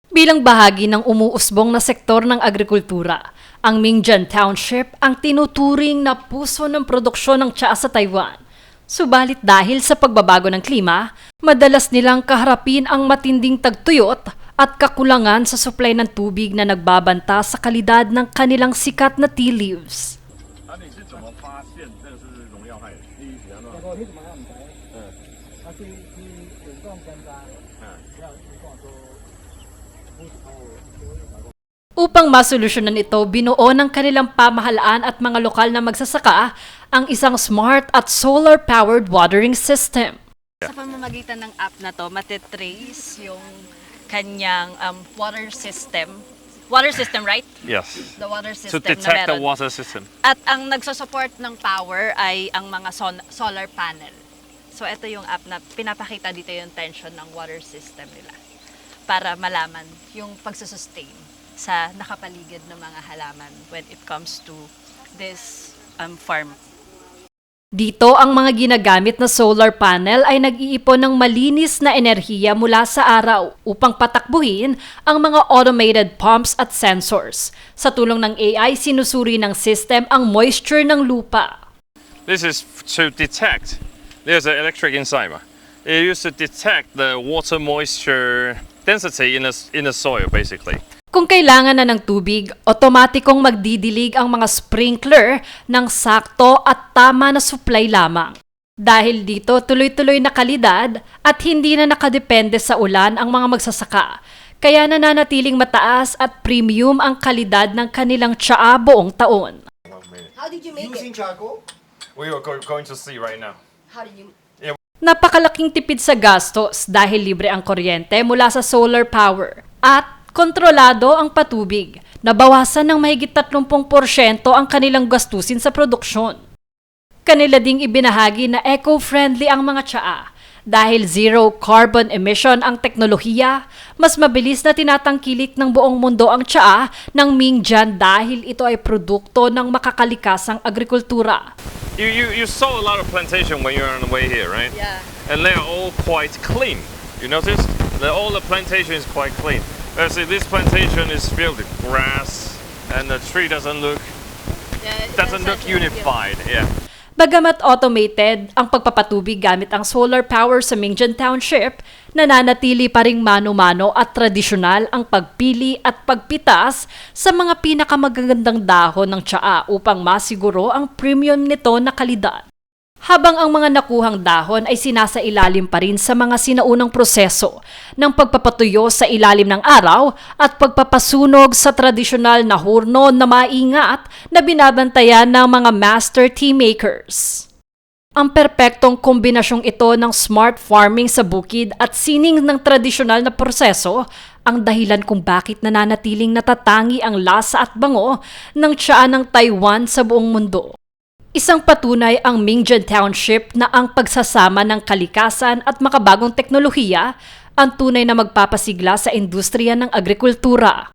Bilang bahagi ng umuusbong na sektor ng agrikultura, ang Mingjian Township ang tinuturing na puso ng produksyon ng tsaa sa Taiwan. Subalit dahil sa pagbabago ng klima, madalas nilang kaharapin ang matinding tagtuyot at kakulangan sa supply ng tubig na nagbabanta sa kalidad ng kanilang sikat na tea leaves. Upang masolusyonan ito, binuo ng kanilang pamahalaan at mga lokal na magsasaka ang isang smart at solar-powered watering system. Sa pamamagitan ng app na to, matitrace yung kanyang water system. Water system, right? Yes. The water To system na detect the meron. water system. At ang nagsusupport ng power ay ang mga solar panel. So ito yung app na pinapakita dito yung tension ng water system nila para malaman yung pagsusustain sa nakapaligid ng mga halaman when it comes to this farm. Dito, ang mga ginagamit na solar panel ay nag-iipon ng malinis na enerhiya mula sa araw upang patakbuhin ang mga automated pumps at sensors. Sa tulong ng AI, sinusuri ng system ang moisture ng lupa. This is to detect. There's an electric inside. It used to detect the water moisture density in the soil, basically. Kung kailangan na ng tubig, otomatikong magdidilig ang mga sprinkler ng sakto at tama na supply lamang. Dahil dito, tuloy-tuloy na kalidad at hindi na nakadepende sa ulan ang mga magsasaka. Kaya nananatiling mataas at premium ang kalidad ng kanilang tsaa buong taon. How did you make Using it? charcoal? We are going to see right now. How did you... Napakalaking tipid sa gastos dahil libre ang kuryente mula sa solar power at kontrolado ang patubig. Nabawasan ng mahigit 30% ang kanilang gastusin sa produksyon. Kanila ding ibinahagi na eco-friendly ang mga tsaa. Dahil zero carbon emission ang teknolohiya, mas mabilis na tinatangkilik ng buong mundo ang tsaa ng Mingjian dahil ito ay produkto ng makakalikasang agrikultura. You saw a lot of plantation when you're on the way here, right? Yeah. And they are all quite clean. You notice? All the plantation is quite clean. Whereas this plantation is filled with grass, and the tree doesn't look unified. Yeah. Bagamat automated ang pagpapatubig gamit ang solar power sa Mingjian Township, nananatili pa ring mano-mano at tradisyonal ang pagpili at pagpitas sa mga pinakamagagandang dahon ng tsaa upang masiguro ang premium nito na kalidad. Habang ang mga nakuhang dahon ay sinasailalim pa rin sa mga sinaunang proseso ng pagpapatuyo sa ilalim ng araw at pagpapasunog sa tradisyonal na hurno na maingat na binabantayan ng mga master tea makers. Ang perpektong kombinasyong ito ng smart farming sa bukid at sining ng tradisyonal na proseso ang dahilan kung bakit nananatiling natatangi ang lasa at bango ng tsaa ng Taiwan sa buong mundo. Isang patunay ang Mingjian Township na ang pagsasama ng kalikasan at makabagong teknolohiya ang tunay na magpapasigla sa industriya ng agrikultura.